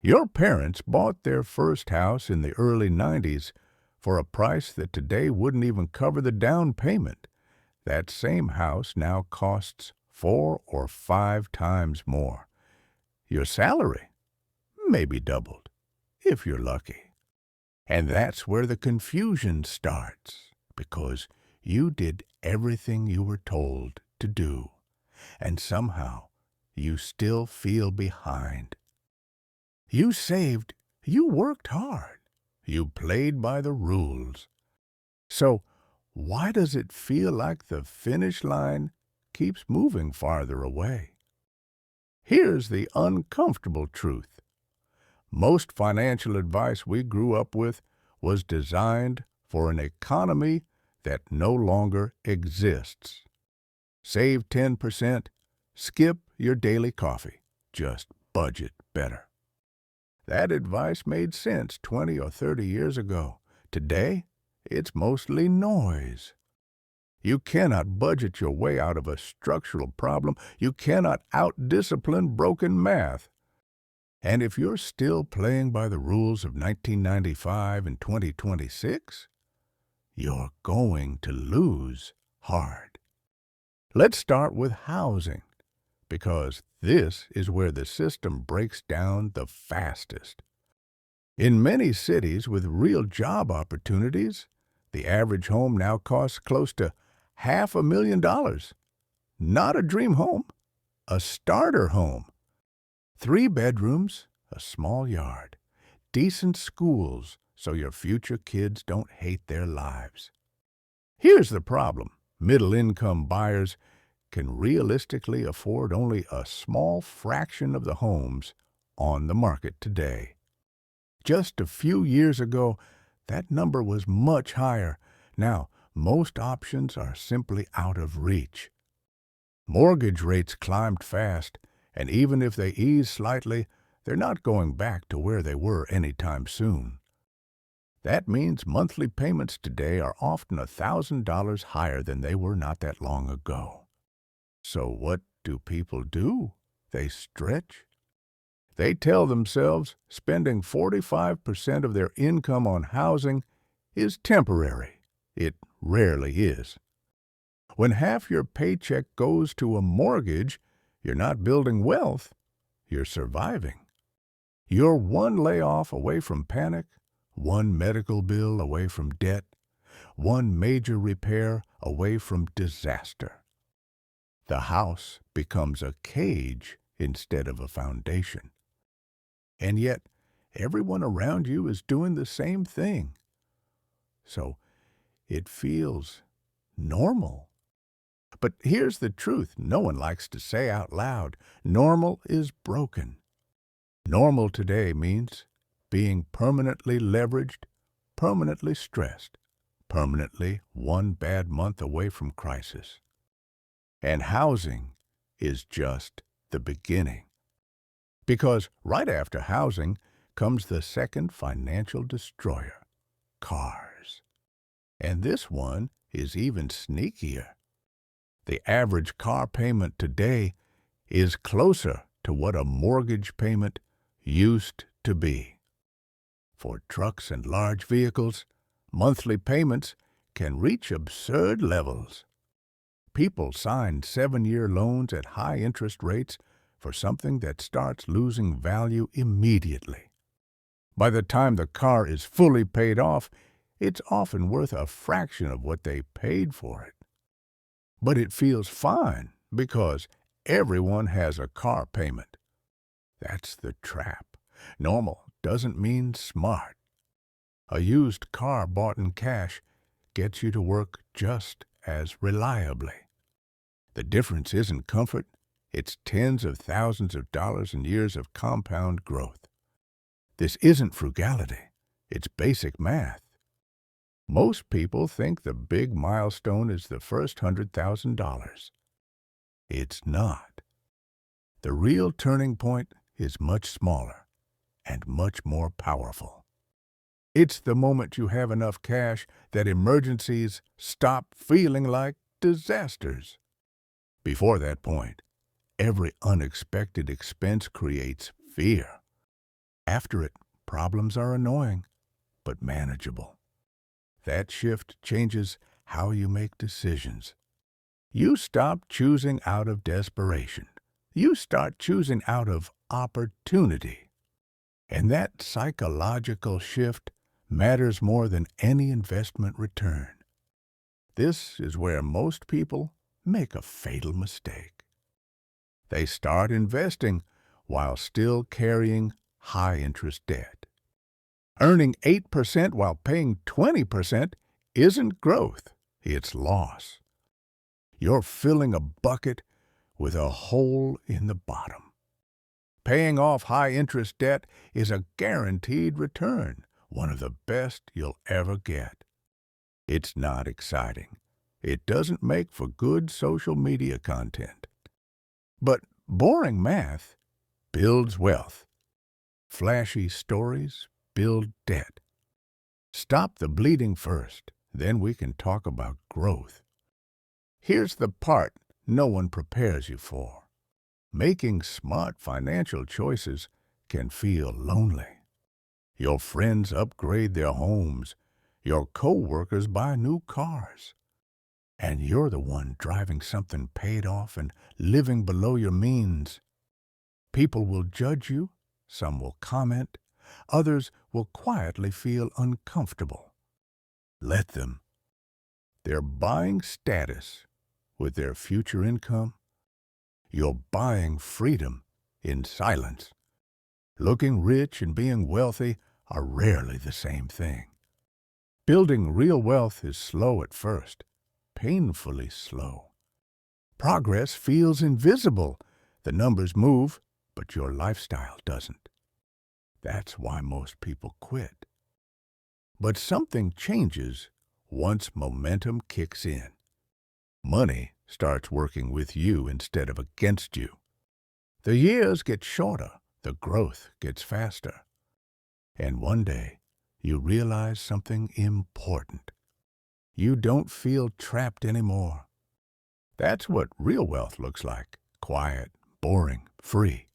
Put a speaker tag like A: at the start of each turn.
A: Your parents bought their first house in the early 90s for a price that today wouldn't even cover the down payment. That same house now costs 4 or 5 times more. Your salary may be doubled, if you're lucky. And that's where the confusion starts, because you did everything you were told to do, and somehow you still feel behind. You saved, you worked hard, you played by the rules. So why does it feel like the finish line keeps moving farther away? Here's the uncomfortable truth. Most financial advice we grew up with was designed for an economy that no longer exists. Save 10%, skip your daily coffee, just budget better. That advice made sense 20 or 30 years ago. Today, it's mostly noise. You cannot budget your way out of a structural problem. You cannot out-discipline broken math. And if you're still playing by the rules of 1995 and 2026, you're going to lose hard. Let's start with housing, because this is where the system breaks down the fastest. In many cities with real job opportunities, the average home now costs close to $500,000. Not a dream home, a starter home. 3 bedrooms, a small yard, decent schools so your future kids don't hate their lives. Here's the problem. Middle-income buyers can realistically afford only a small fraction of the homes on the market today. Just a few years ago, that number was much higher. Now, most options are simply out of reach. Mortgage rates climbed fast, and even if they ease slightly, they're not going back to where they were anytime soon. That means monthly payments today are often $1,000 higher than they were not that long ago. So what do people do? They stretch. They tell themselves spending 45% of their income on housing is temporary. It rarely is. When half your paycheck goes to a mortgage, you're not building wealth, you're surviving. You're one layoff away from panic, one medical bill away from debt, one major repair away from disaster. The house becomes a cage instead of a foundation. And yet, everyone around you is doing the same thing. So, it feels normal. But here's the truth no one likes to say out loud. Normal is broken. Normal today means being permanently leveraged, permanently stressed, permanently one bad month away from crisis. And housing is just the beginning. Because right after housing comes the second financial destroyer, cars. And this one is even sneakier. The average car payment today is closer to what a mortgage payment used to be. For trucks and large vehicles, monthly payments can reach absurd levels. People sign 7-year loans at high interest rates for something that starts losing value immediately. By the time the car is fully paid off, it's often worth a fraction of what they paid for it. But it feels fine because everyone has a car payment. That's the trap. Normal doesn't mean smart. A used car bought in cash gets you to work just as reliably. The difference isn't comfort, it's tens of thousands of dollars and years of compound growth. This isn't frugality, it's basic math. Most people think the big milestone is the first $100,000. It's not. The real turning point is much smaller and much more powerful. It's the moment you have enough cash that emergencies stop feeling like disasters. Before that point, every unexpected expense creates fear. After it, problems are annoying, but manageable. That shift changes how you make decisions. You stop choosing out of desperation. You start choosing out of opportunity. And that psychological shift matters more than any investment return. This is where most people make a fatal mistake. They start investing while still carrying high-interest debt. Earning 8% while paying 20% isn't growth, it's loss. You're filling a bucket with a hole in the bottom. Paying off high-interest debt is a guaranteed return, one of the best you'll ever get. It's not exciting. It doesn't make for good social media content. But boring math builds wealth. Flashy stories build debt. Stop the bleeding first, then we can talk about growth. Here's the part no one prepares you for. Making smart financial choices can feel lonely. Your friends upgrade their homes. Your co-workers buy new cars. And you're the one driving something paid off and living below your means. People will judge you. Some will comment. Others will quietly feel uncomfortable. Let them. They're buying status with their future income. You're buying freedom in silence. Looking rich and being wealthy are rarely the same thing. Building real wealth is slow at first, painfully slow. Progress feels invisible. The numbers move, but your lifestyle doesn't. That's why most people quit. But something changes once momentum kicks in. Money starts working with you instead of against you. The years get shorter, the growth gets faster. And one day, you realize something important. You don't feel trapped anymore. That's what real wealth looks like. Quiet, boring, free.